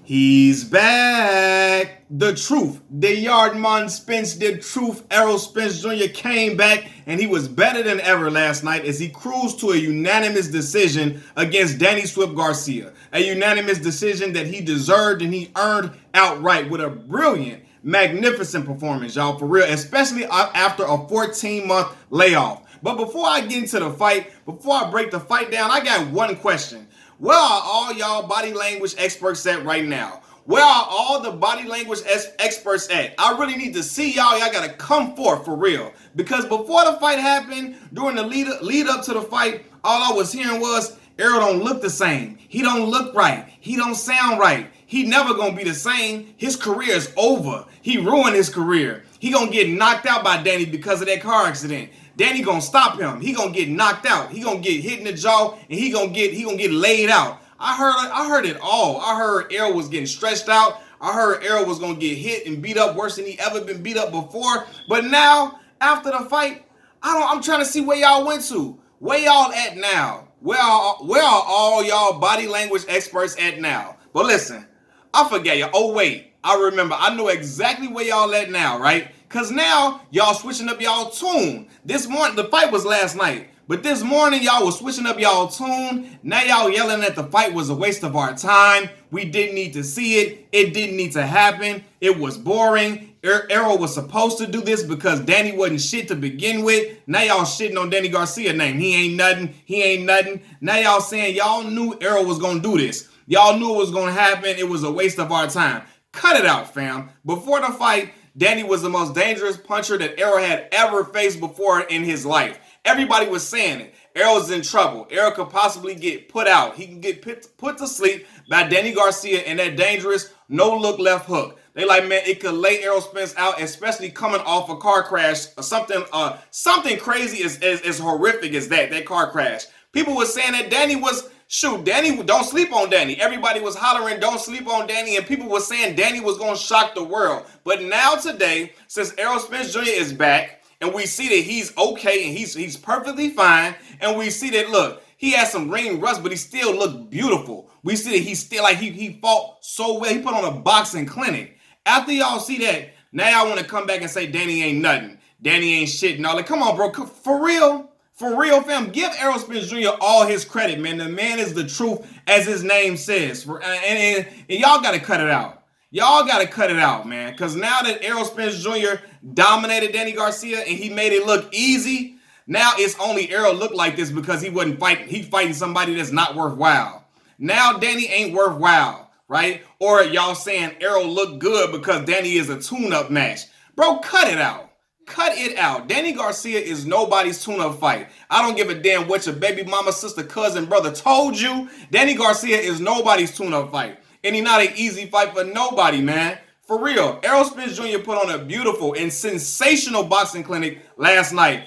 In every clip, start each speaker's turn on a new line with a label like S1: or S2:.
S1: He's back. The truth. The Yardman Spence did truth. Errol Spence Jr. came back and he was better than ever last night as he cruised to a unanimous decision against Danny Swift Garcia. A unanimous decision that he deserved and he earned outright with a brilliant, magnificent performance, y'all, for real, especially after a 14-month layoff. But before I get into the fight, before I break the fight down, I got one question. Where are all y'all body language experts at right now? Where are all the body language experts at? I really need to see y'all. Y'all got to come forth for real. Because before the fight happened, during the lead up to the fight, all I was hearing was, Errol don't look the same. He don't look right. He don't sound right. He never going to be the same. His career is over. He ruined his career. He going to get knocked out by Danny because of that car accident. Danny gonna stop him. He gonna get knocked out. He gonna get hit in the jaw, and he gonna get laid out. I heard it all. I heard Errol was getting stretched out. I heard Errol was gonna get hit and beat up worse than he ever been beat up before. But now, after the fight, I'm trying to see where y'all went to. Where y'all at now? Where are all y'all body language experts at now? But listen, I forget you. Oh wait, I remember. I know exactly where y'all at now, right? Because now, y'all switching up y'all tune. This morning, the fight was last night. But this morning, y'all was switching up y'all tune. Now y'all yelling that the fight was a waste of our time. We didn't need to see it. It didn't need to happen. It was boring. Errol was supposed to do this because Danny wasn't shit to begin with. Now y'all shitting on Danny Garcia's name. He ain't nothing. He ain't nothing. Now y'all saying y'all knew Errol was going to do this. Y'all knew it was going to happen. It was a waste of our time. Cut it out, fam. Before the fight, Danny was the most dangerous puncher that Errol had ever faced before in his life. Everybody was saying it. Errol's in trouble. Errol could possibly get put out. He can get put to sleep by Danny Garcia and that dangerous no-look left hook. They like, man, it could lay Errol Spence out, especially coming off a car crash or something crazy as horrific as that car crash. People were saying that Danny, don't sleep on Danny. Everybody was hollering, don't sleep on Danny, and people were saying Danny was going to shock the world. But now today, since Errol Spence Jr. is back, and we see that he's okay and he's perfectly fine, and we see that, look, he has some ring rust, but he still looked beautiful. We see that he's still like he fought so well. He put on a boxing clinic. After y'all see that, now y'all want to come back and say Danny ain't nothing. Danny ain't shit and all that. Come on, bro. For real? For real, fam, give Errol Spence Jr. all his credit, man. The man is the truth, as his name says. And y'all got to cut it out. Y'all got to cut it out, man. Because now that Errol Spence Jr. dominated Danny Garcia and he made it look easy, now it's only Errol look like this because he wasn't fighting. He's fighting somebody that's not worthwhile. Now Danny ain't worthwhile, right? Or y'all saying Errol looked good because Danny is a tune-up match. Bro, cut it out. Cut it out. Danny Garcia is nobody's tune-up fight. I don't give a damn what your baby mama, sister, cousin, brother told you. Danny Garcia is nobody's tune-up fight. And he's not an easy fight for nobody, man. For real. Errol Spence Jr. put on a beautiful and sensational boxing clinic last night.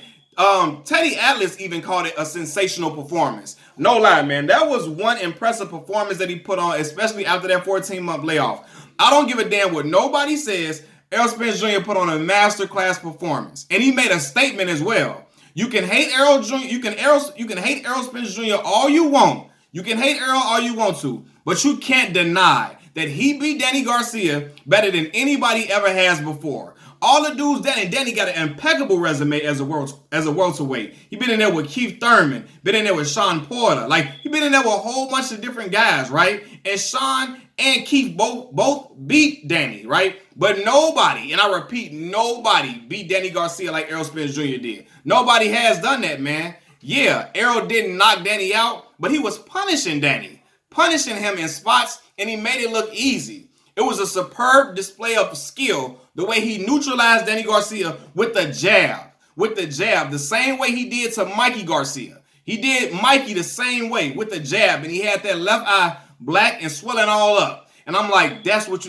S1: Teddy Atlas even called it a sensational performance. No lie, man. That was one impressive performance that he put on, especially after that 14-month layoff. I don't give a damn what nobody says. Errol Spence Jr. put on a masterclass performance, and he made a statement as well. You can hate Errol Jr. You can hate Errol Spence Jr. all you want. You can hate Errol all you want to, but you can't deny that he beat Danny Garcia better than anybody ever has before. All the dudes, Danny got an impeccable resume as a welterweight. He been in there with Keith Thurman, been in there with Sean Porter. Like, he been in there with a whole bunch of different guys, right? And Sean and Keith both beat Danny, right? But nobody, and I repeat, nobody beat Danny Garcia like Errol Spence Jr. did. Nobody has done that, man. Yeah, Errol didn't knock Danny out, but he was punishing Danny, punishing him in spots, and he made it look easy. It was a superb display of skill, the way he neutralized Danny Garcia with the jab, the same way he did to Mikey Garcia. He did Mikey the same way with the jab, and he had that left eye black and swelling all up. And I'm like, that's what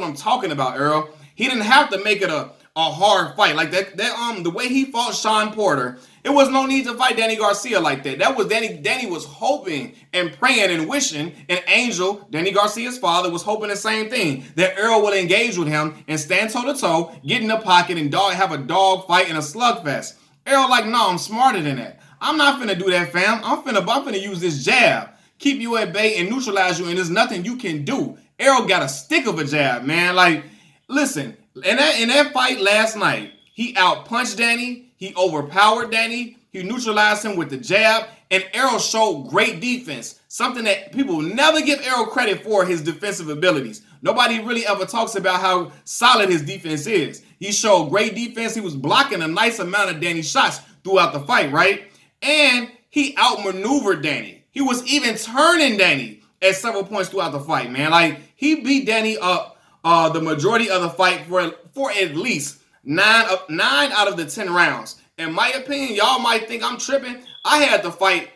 S1: I'm talking about, Errol. He didn't have to make it a hard fight like that. The way he fought Sean Porter, it was no need to fight Danny Garcia like that. That was Danny was hoping and praying and wishing, and Angel, Danny Garcia's father, was hoping the same thing, that Errol would engage with him and stand toe-to-toe, get in the pocket, and have a dog fight and a slugfest. Errol like, no, I'm smarter than that. I'm not finna do that, fam. I'm finna use this jab, keep you at bay and neutralize you, and there's nothing you can do. Errol got a stick of a jab, man. Like, listen, in that fight last night, he outpunched Danny, he overpowered Danny, he neutralized him with the jab, and Errol showed great defense. Something that people never give Errol credit for, his defensive abilities. Nobody really ever talks about how solid his defense is. He showed great defense. He was blocking a nice amount of Danny's shots throughout the fight, right? And he outmaneuvered Danny. He was even turning Danny at several points throughout the fight, man. Like, he beat Danny up the majority of the fight for at least 9 out of the 10 rounds. In my opinion, y'all might think I'm tripping. I had the fight.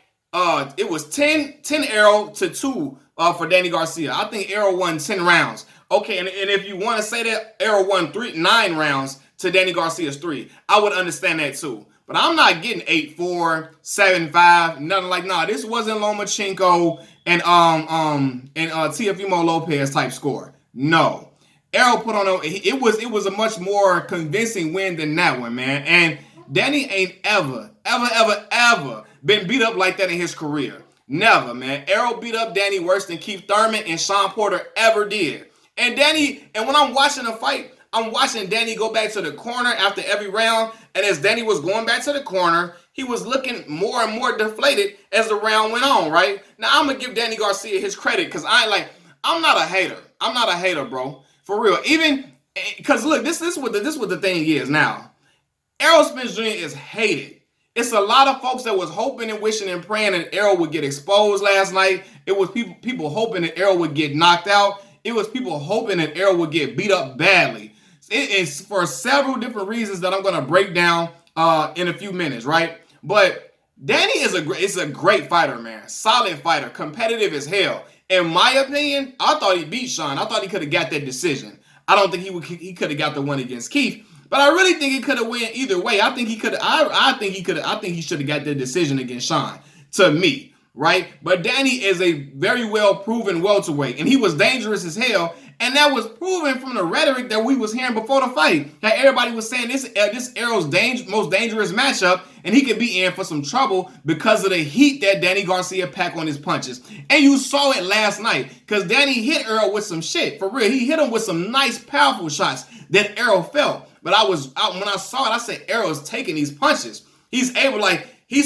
S1: It was 10 Errol to 2 for Danny Garcia. I think Errol won 10 rounds. Okay, and if you want to say that Errol won 9 rounds to Danny Garcia's 3, I would understand that too. But I'm not getting 8-4, 7-5, nothing like, nah. This wasn't Lomachenko and Teofimo Lopez type score. No. Errol put on it was a much more convincing win than that one, man. And Danny ain't ever been beat up like that in his career. Never, man. Errol beat up Danny worse than Keith Thurman and Sean Porter ever did. And when I'm watching the fight, I'm watching Danny go back to the corner after every round. And as Danny was going back to the corner, he was looking more and more deflated as the round went on, right? Now, I'm going to give Danny Garcia his credit because I'm not a hater. I'm not a hater, bro. For real. Even, because look, this is what the thing is now. Errol Spence Jr. is hated. It's a lot of folks that was hoping and wishing and praying that Errol would get exposed last night. It was people hoping that Errol would get knocked out. It was people hoping that Errol would get beat up badly. It is for several different reasons that I'm going to break down in a few minutes, right? But Danny is a great fighter, man. Solid fighter. Competitive as hell. In my opinion, I thought he beat Sean. I thought he could have got that decision. I don't think he could have got the one against Keith. But I really think he could have won either way. I think he could. I think he should have got the decision against Sean. To me, right? But Danny is a very well proven welterweight, and he was dangerous as hell. And that was proven from the rhetoric that we was hearing before the fight. That everybody was saying this Errol's most dangerous matchup, and he could be in for some trouble because of the heat that Danny Garcia packed on his punches. And you saw it last night because Danny hit Errol with some shit. For real, he hit him with some nice, powerful shots that Errol felt. But when I saw it, I said, Errol's taking these punches. He's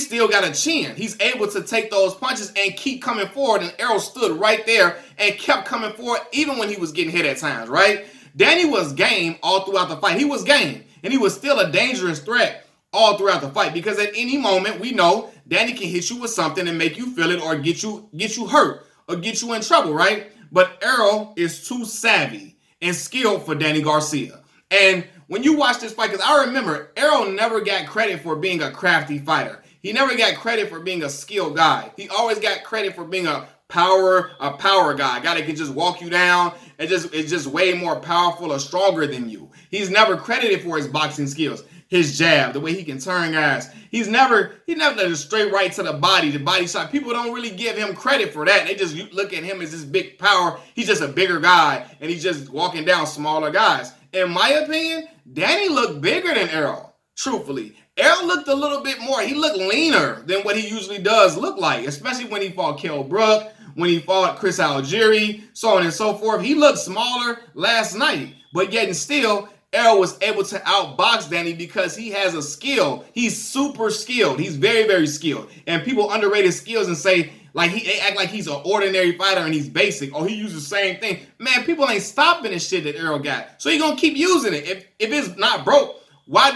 S1: still got a chin. He's able to take those punches and keep coming forward. And Errol stood right there and kept coming forward even when he was getting hit at times, right? Danny was game all throughout the fight. He was game. And he was still a dangerous threat all throughout the fight. Because at any moment, we know Danny can hit you with something and make you feel it or get you hurt or get you in trouble, right? But Errol is too savvy and skilled for Danny Garcia. And when you watch this fight, because I remember Errol never got credit for being a crafty fighter. He never got credit for being a skilled guy. He always got credit for being a power guy. A guy that can just walk you down and is just way more powerful or stronger than you. He's never credited for his boxing skills, his jab, the way he can turn guys. He never did a straight right to the body shot. People don't really give him credit for that. They just look at him as this big power. He's just a bigger guy, and he's just walking down smaller guys. In my opinion, Danny looked bigger than Errol, truthfully. Errol looked a little bit more. He looked leaner than what he usually does look like, especially when he fought Kell Brook, when he fought Chris Algieri, so on and so forth. He looked smaller last night, but yet and still, Errol was able to outbox Danny because he has a skill. He's super skilled. He's very, very skilled. And people underrate his skills and say, they act like he's an ordinary fighter and he's basic. Or he uses the same thing. Man, people ain't stopping the shit that Errol got. So he gonna keep using it. If it's not broke, why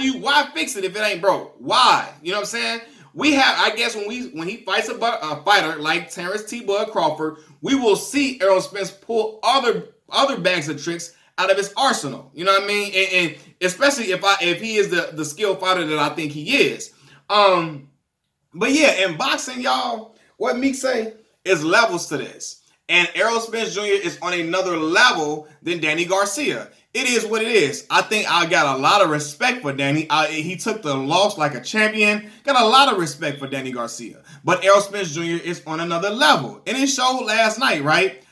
S1: fix it if it ain't broke? Why? You know what I'm saying? We have, I guess, when he fights a fighter like Terrence T. Bud Crawford, we will see Errol Spence pull other bags of tricks out of his arsenal. You know what I mean? And especially if he is the skilled fighter that I think he is. But yeah, in boxing, y'all, what Meek say is levels to this. And Errol Spence Jr. is on another level than Danny Garcia. It is what it is. I think I got a lot of respect for Danny. He took the loss like a champion. Got a lot of respect for Danny Garcia. But Errol Spence Jr. is on another level. And it showed last night, right?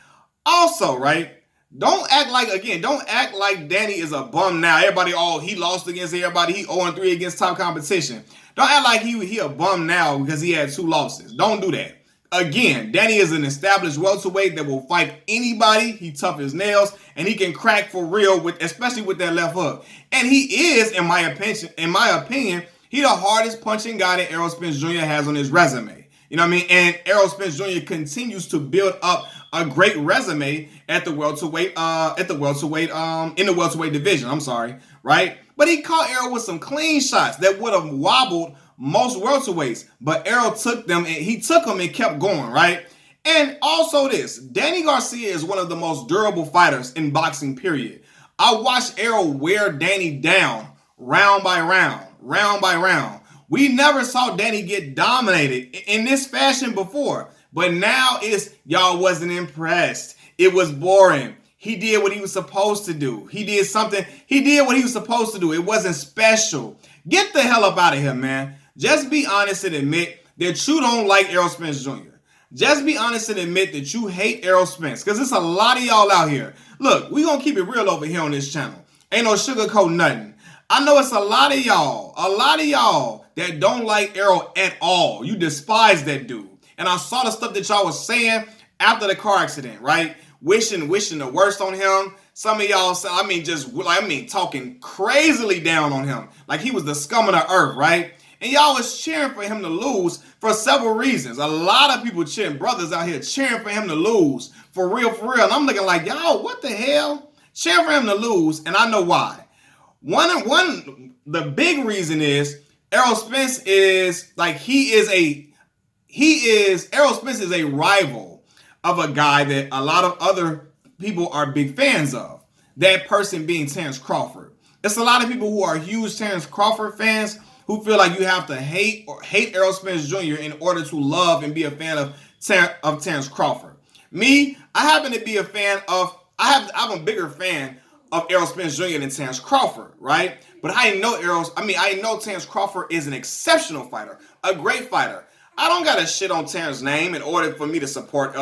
S1: Also, right? Don't act like Danny is a bum now. Everybody, he lost against everybody. He 0-3 against top competition. Don't act like he a bum now because he had 2 losses. Don't do that. Again, Danny is an established welterweight that will fight anybody. He tough as nails, and he can crack for real, with especially with that left hook. And he is, in my opinion, he the hardest punching guy that Errol Spence Jr. has on his resume. You know what I mean? And Errol Spence Jr. continues to build up a great resume at the welterweight, in the welterweight division. I'm sorry, right? But he caught Errol with some clean shots that would have wobbled most welterweights, but Errol took them and kept going, right? And also this, Danny Garcia is one of the most durable fighters in boxing, period. I watched Errol wear Danny down round by round, round by round. We never saw Danny get dominated in this fashion before, but now y'all wasn't impressed. It was boring. He did what he was supposed to do. He did what he was supposed to do. It wasn't special. Get the hell up out of here, man. Just be honest and admit that you don't like Errol Spence Jr. Just be honest and admit that you hate Errol Spence, because there's a lot of y'all out here. Look, we gonna keep it real over here on this channel. Ain't no sugarcoat nothing. I know it's a lot of y'all that don't like Errol at all. You despise that dude. And I saw the stuff that y'all was saying after the car accident, right? Wishing the worst on him. Some of y'all, talking crazily down on him, like he was the scum of the earth, right? And y'all was cheering for him to lose for several reasons. A lot of people brothers out here cheering for him to lose. For real. And I'm looking like, y'all, what the hell? Cheering for him to lose, and I know why. The big reason is Errol Spence is Errol Spence is a rival of a guy that a lot of other people are big fans of. That person being Terrence Crawford. It's a lot of people who are huge Terrence Crawford fans who feel like you have to hate Errol Spence Jr. in order to love and be a fan of Terrence Crawford. Me, I happen to be a fan of, I'm a bigger fan of Errol Spence Jr. than Terrence Crawford, right? But I know Terrence Crawford is an exceptional fighter, a great fighter. I don't gotta shit on Terrence's name in order for me to support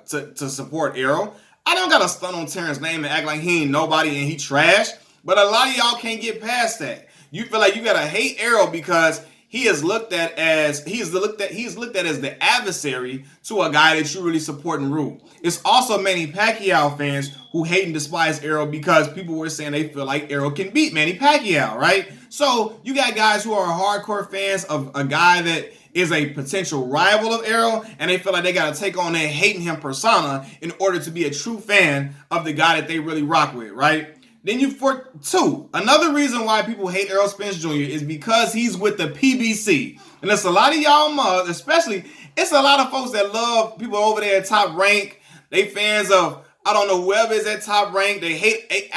S1: support Errol. I don't gotta stun on Terrence's name and act like he ain't nobody and he trash. But a lot of y'all can't get past that. You feel like you gotta hate Errol because he is looked at as the adversary to a guy that you really support and root. It's also many Pacquiao fans who hate and despise Errol because people were saying they feel like Errol can beat Manny Pacquiao, right? So you got guys who are hardcore fans of a guy that is a potential rival of Errol, and they feel like they got to take on that hating him persona in order to be a true fan of the guy that they really rock with, right? Then another reason why people hate Errol Spence Jr. is because he's with the PBC. And it's a lot of y'all mothers, especially, it's a lot of folks that love people over there at Top Rank. They fans of, I don't know, whoever is at Top Rank. They hate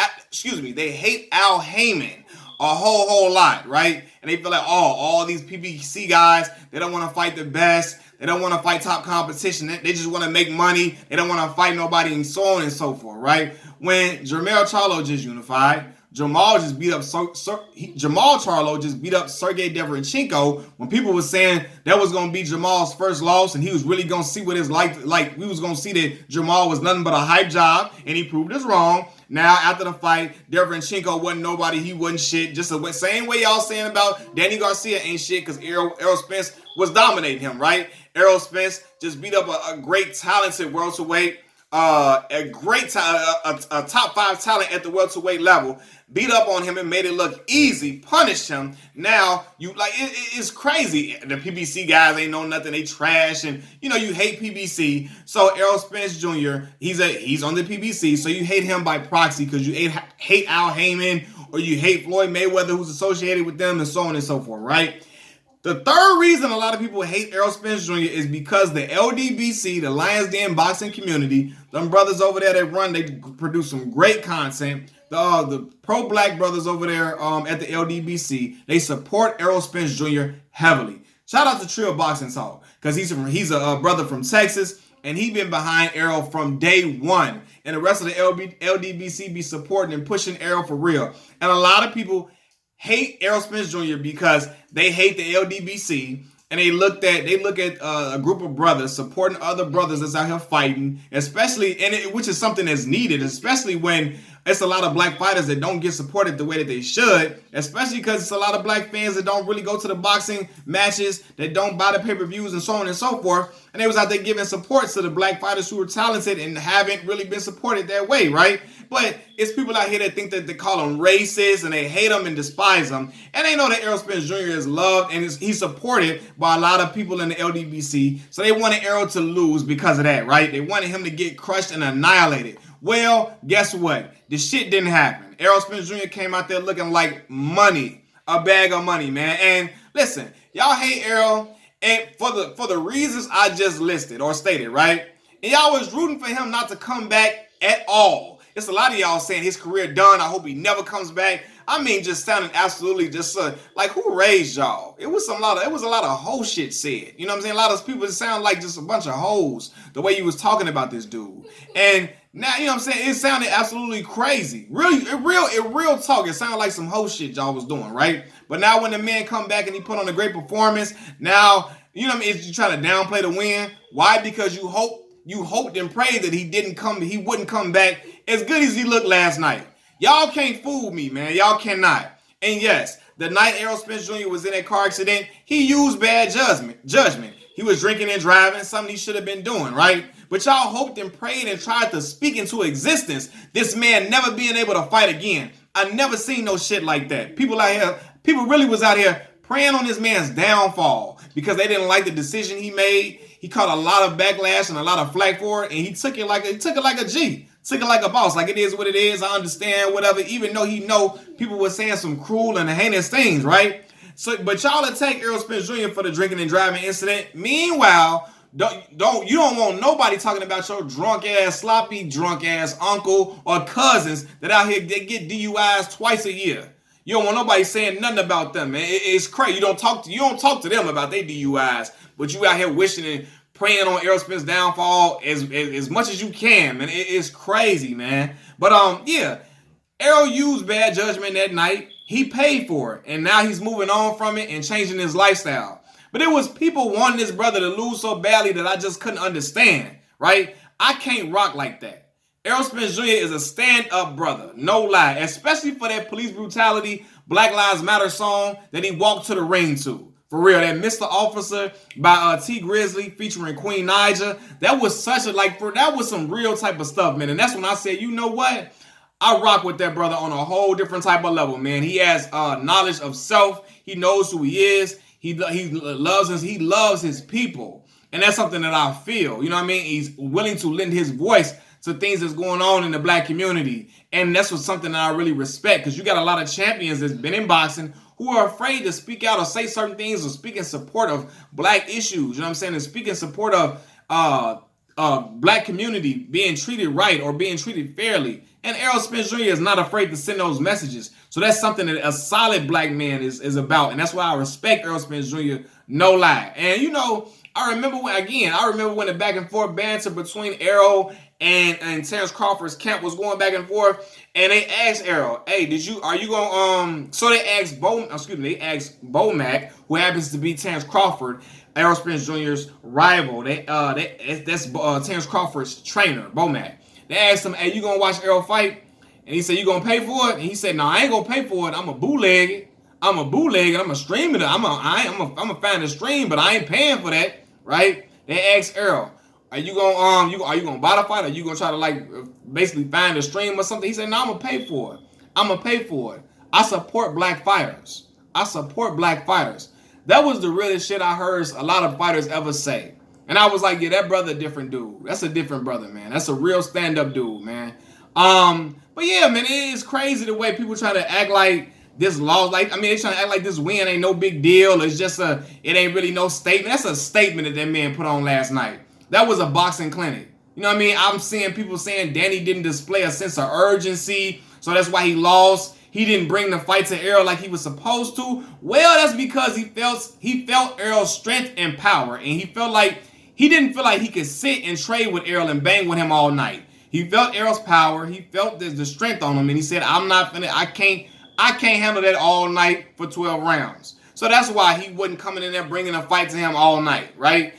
S1: Al Heyman a whole lot, right? And they feel like, all these PBC guys, they don't want to fight the best. They don't want to fight top competition. They just want to make money. They don't want to fight nobody, and so on and so forth, right? When Jermell Charlo just unified, Jamal Charlo just beat up Sergey Deverenchenko when people were saying that was going to be Jamal's first loss and he was really going to see what it's like we was going to see that Jamal was nothing but a hype job, and he proved us wrong. Now, after the fight, Deverenchenko wasn't nobody. He wasn't shit. Just the same way y'all saying about Danny Garcia ain't shit because Errol Spence was dominating him, right? Errol Spence just beat up a great, talented welterweight, a top 5 talent at the welterweight level, beat up on him and made it look easy, punished him. Now, it's crazy. The PBC guys ain't know nothing. They trash, and you hate PBC. So Errol Spence Jr., he's on the PBC, so you hate him by proxy because you hate Al Heyman, or you hate Floyd Mayweather, who's associated with them, and so on and so forth, right? The third reason a lot of people hate Errol Spence Jr. is because the LDBC, the Lions Den boxing community, them brothers over there they produce some great content. The pro-black brothers over there at the LDBC, they support Errol Spence Jr. heavily. Shout out to Trill Boxing Talk because he's a brother from Texas, and he been behind Errol from day one. And the rest of the LDBC be supporting and pushing Errol for real. And a lot of people hate Errol Spence Jr. because they hate the LDBC and they look at a group of brothers supporting other brothers that's out here fighting, especially which is something that's needed, especially when it's a lot of black fighters that don't get supported the way that they should, especially because it's a lot of black fans that don't really go to the boxing matches, that don't buy the pay-per-views and so on and so forth. And they was out there giving support to the black fighters who are talented and haven't really been supported that way, right? But it's people out here that think that they call them racist and they hate them and despise them. And they know that Errol Spence Jr. is loved and he's supported by a lot of people in the LDBC. So they wanted Errol to lose because of that, right? They wanted him to get crushed and annihilated. Well, guess what? The shit didn't happen. Errol Spence Jr. came out there looking like money, a bag of money, man. And listen, y'all hate Errol, and for the reasons I just listed or stated, right? And y'all was rooting for him not to come back at all. It's a lot of y'all saying his career done. I hope he never comes back. I mean, just sounding absolutely just like who raised y'all? It was a lot of hoe shit said. You know what I'm saying? A lot of people sound like just a bunch of hoes the way you was talking about this dude. And now, you know what I'm saying? It sounded absolutely crazy. Really, real talk. It sounded like some hoe shit y'all was doing, right? But now when the man come back and he put on a great performance, now, you know what I mean? You trying to downplay the win. Why? Because you hoped and prayed that he wouldn't come back as good as he looked last night. Y'all can't fool me, man. Y'all cannot. And yes, the night Errol Spence Jr. was in that car accident, he used bad judgment. He was drinking and driving, something he should have been doing, right? But y'all hoped and prayed and tried to speak into existence this man never being able to fight again. I never seen no shit like that. People really was out here praying on this man's downfall because they didn't like the decision he made. He caught a lot of backlash and a lot of flack for it, and he took it like a G. Took it like a boss. Like, it is what it is. I understand, whatever. Even though he know people were saying some cruel and heinous things, right? So, but y'all attack Errol Spence Jr. for the drinking and driving incident. Meanwhile, you don't want nobody talking about your drunk ass, sloppy drunk ass uncle or cousins that out here get DUIs twice a year. You don't want nobody saying nothing about them, man. It's crazy. You don't talk to them about their DUIs, but you out here wishing and praying on Errol Spence's downfall as much as you can, man. It's crazy, man. But yeah, Errol used bad judgment that night. He paid for it, and now he's moving on from it and changing his lifestyle. But it was people wanting this brother to lose so badly that I just couldn't understand, right? I can't rock like that. Errol Spence Jr. is a stand-up brother, no lie, especially for that police brutality, Black Lives Matter song that he walked to the ring to. For real, that Mr. Officer by T Grizzly featuring Queen Naija, that was that was some real type of stuff, man. And that's when I said, you know what? I rock with that brother on a whole different type of level, man. He has knowledge of self. He knows who he is. He loves his people. And that's something that I feel. You know what I mean? He's willing to lend his voice to things that's going on in the black community. And that's something that I really respect, because you got a lot of champions that's been in boxing who are afraid to speak out or say certain things or speak in support of black issues, you know what I'm saying, and speak in support of black community being treated right or being treated fairly. And Errol Spence Jr. is not afraid to send those messages. So that's something that a solid black man is about. And that's why I respect Errol Spence Jr., no lie. And, you know, I remember when the back and forth banter between Errol and Terrence Crawford's camp was going back and forth, and they asked Errol, "Hey, So they asked Bomac, who happens to be Terrence Crawford, Errol Spence Jr.'s rival. That's Terrence Crawford's trainer, Bomac. They asked him, "Hey, you gonna watch Errol fight?" And he said, "You gonna pay for it?" And he said, "No, I ain't gonna pay for it. I'm a bootleg it. I'm a stream it. I'm a find a stream, but I ain't paying for that." Right? They asked Errol, "Are you gonna buy the fight? Or are you gonna try to basically find a stream or something?" He said, "No, I'm gonna pay for it. I support black fighters. That was the realest shit I heard a lot of fighters ever say. And I was like, yeah, that brother a different dude. That's a different brother, man. That's a real stand-up dude, man. But yeah, man, it is crazy the way people try to act like this loss, they trying to act like this win ain't no big deal. It's just it ain't really no statement. That's a statement that man put on last night. That was a boxing clinic. You know what I mean? I'm seeing people saying Danny didn't display a sense of urgency, so that's why he lost. He didn't bring the fight to Errol like he was supposed to. Well, that's because he felt Errol's strength and power, and he didn't feel like he could sit and trade with Errol and bang with him all night. He felt Errol's power. He felt the strength on him, and he said, I can't handle that all night for 12 rounds. So that's why he wasn't coming in there bringing a fight to him all night, right?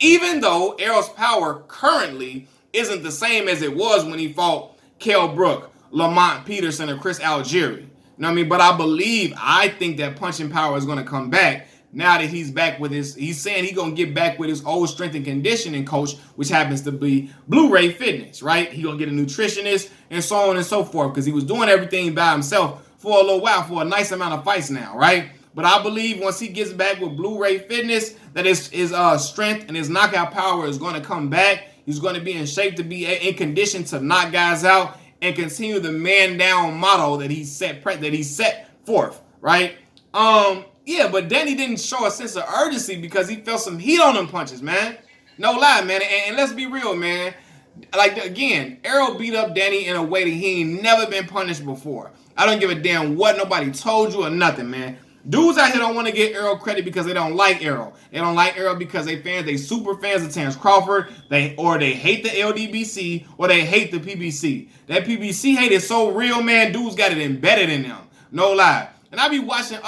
S1: Even though Errol's power currently isn't the same as it was when he fought Kell Brook, Lamont Peterson, or Chris Algieri. You know what I mean? But I think that punching power is going to come back now that he's back with he's saying he's going to get back with his old strength and conditioning coach, which happens to be Blue Ray Fitness, right? He's going to get a nutritionist and so on and so forth because he was doing everything by himself for a little while, for a nice amount of fights now, right? But I believe once he gets back with Blue Ray Fitness, that his strength and his knockout power is going to come back. He's going to be in shape to be in condition to knock guys out and continue the man down motto that he set forth, right? Yeah, but Danny didn't show a sense of urgency because he felt some heat on them punches, man. No lie, man. And let's be real, man. Like, again, Errol beat up Danny in a way that he ain't never been punished before. I don't give a damn what nobody told you or nothing, man. Dudes out here don't want to get Errol credit because they don't like Errol. They don't like Errol because they super fans of Terrence Crawford. They hate the LDBC or they hate the PBC. That PBC hate is so real, man. Dudes got it embedded in them. No lie. And I be watching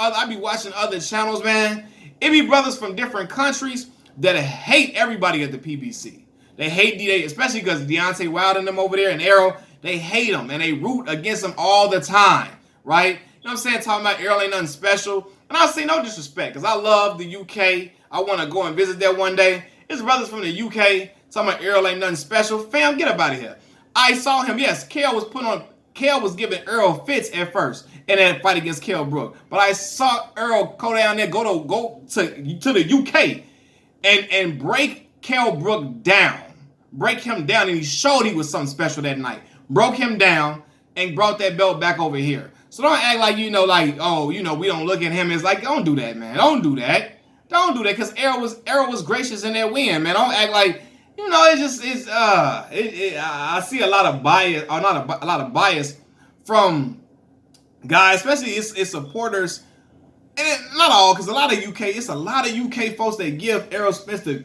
S1: other channels, man. It be brothers from different countries that hate everybody at the PBC. They hate D-Day, especially because Deontay Wilder and them over there and Errol, they hate them and they root against them all the time, right? You know what I'm saying? Talking about Errol ain't nothing special. And I'll say no disrespect because I love the UK. I want to go and visit there one day. It's brothers from the UK talking about Errol ain't nothing special. Fam, get up out of here. I saw him. Yes, Kell was giving Errol fits at first in that fight against Kell Brook. But I saw Errol go down there, go to the UK and break Kell Brook down. Break him down. And he showed he was something special that night. Broke him down and brought that belt back over here. So don't act like, we don't look at him as like, don't do that, man. Don't do that. Don't do that, because Errol was gracious in that win, man. Don't act like, I see a lot of bias, or not a lot of bias from guys, especially its supporters, and not all, because it's a lot of UK folks that give Errol Spence the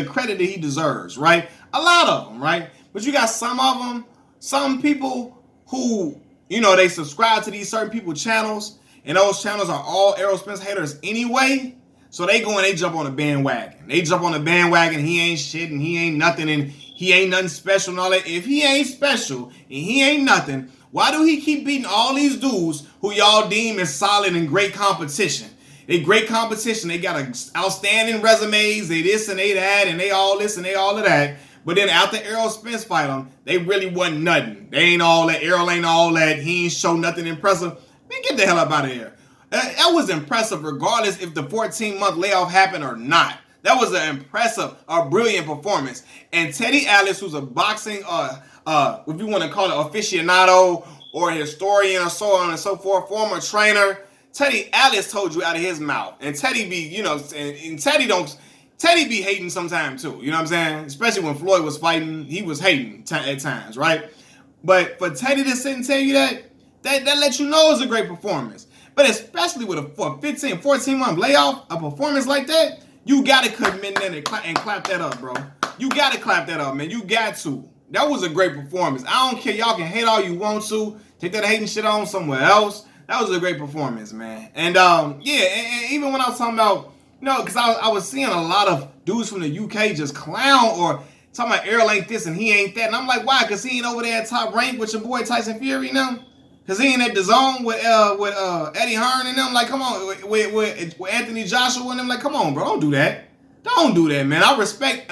S1: credit that he deserves, right? A lot of them, right? But you got some people who, they subscribe to these certain people channels, and those channels are all Errol Spence haters anyway. So they go and they jump on the bandwagon. He ain't shit and he ain't nothing and he ain't nothing special and all that. If he ain't special and he ain't nothing, why do he keep beating all these dudes who y'all deem as solid and great competition? They great competition. They got outstanding resumes. They this and they that and they all this and they all of that. But then after Errol Spence fight them, they really wasn't nothing. They ain't all that. Errol ain't all that. He ain't show nothing impressive. Man, get the hell up out of here. That was impressive regardless if the 14-month layoff happened or not. That was an impressive, brilliant performance. And Teddy Atlas, who's a boxing, if you want to call it aficionado or historian or so on and so forth, former trainer, Teddy Atlas told you out of his mouth. And Teddy be, and Teddy be hating sometimes too. You know what I'm saying? Especially when Floyd was fighting, he was hating at times, right? But for Teddy to sit and tell you that lets you know it's a great performance. But especially with a 14-month layoff, a performance like that, you got to commit in and clap that up, bro. You got to clap that up, man. You got to. That was a great performance. I don't care. Y'all can hate all you want to. Take that hating shit on somewhere else. That was a great performance, man. And, and even when I was talking about, because I was seeing a lot of dudes from the UK just clown or talking about Errol ain't this and he ain't that. And I'm like, why? Because he ain't over there at top rank with your boy Tyson Fury now? Because he ain't at the zone with Eddie Hearn and them. Like, come on. With Anthony Joshua and them. Like, come on, bro. Don't do that. Don't do that, man. I respect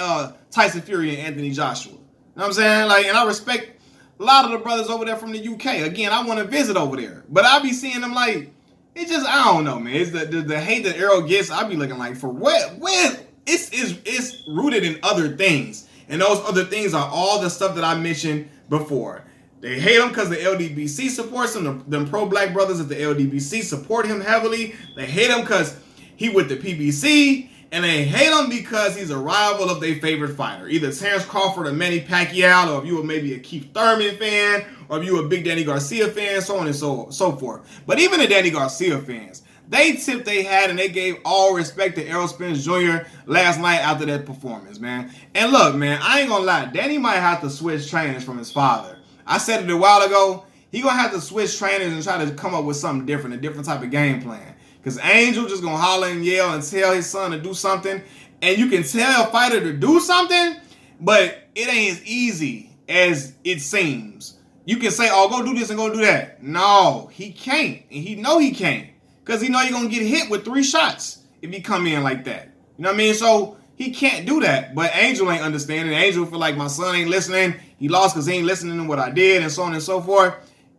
S1: Tyson Fury and Anthony Joshua. You know what I'm saying? Like, and I respect a lot of the brothers over there from the UK. Again, I want to visit over there. But I be seeing them like, it's just, I don't know, man. It's the hate that Errol gets. I be looking like, for what? Where? It's rooted in other things. And those other things are all the stuff that I mentioned before. They hate him because the LDBC supports him. Them pro-black brothers at the LDBC support him heavily. They hate him because he with the PBC. And they hate him because he's a rival of their favorite fighter. Either Terrence Crawford or Manny Pacquiao, or if you were maybe a Keith Thurman fan, or if you were a big Danny Garcia fan, so on and so forth. But even the Danny Garcia fans, they tipped they had and they gave all respect to Errol Spence Jr. last night after that performance, man. And look, man, I ain't gonna lie. Danny might have to switch trainers from his father. I said it a while ago. He gonna have to switch trainers and try to come up with something different, a different type of game plan. Because Angel just going to holler and yell and tell his son to do something. And you can tell a fighter to do something, but it ain't as easy as it seems. You can say, oh, go do this and go do that. No, he can't. And he know he can't. Because he know you're going to get hit with 3 shots if he come in like that. You know what I mean? So he can't do that. But Angel ain't understanding. Angel feel like my son ain't listening. He lost because he ain't listening to what I did and so on and so forth.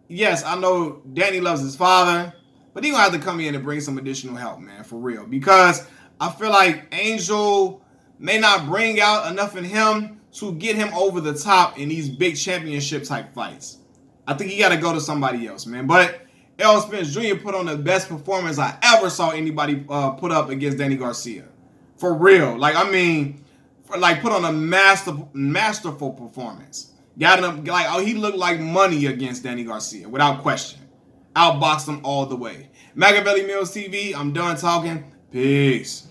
S1: Yes, I know Danny loves his father. But he going to have to come in and bring some additional help, man, for real. Because I feel like Angel may not bring out enough in him to get him over the top in these big championship type fights. I think he got to go to somebody else, man. But Errol Spence Jr. put on the best performance I ever saw anybody put up against Danny Garcia. For real. Like, I mean, put on a masterful performance. Got him, like, oh, he looked like money against Danny Garcia, without question. Outboxed him all the way. Machiavelli Mills TV, I'm done talking. Peace.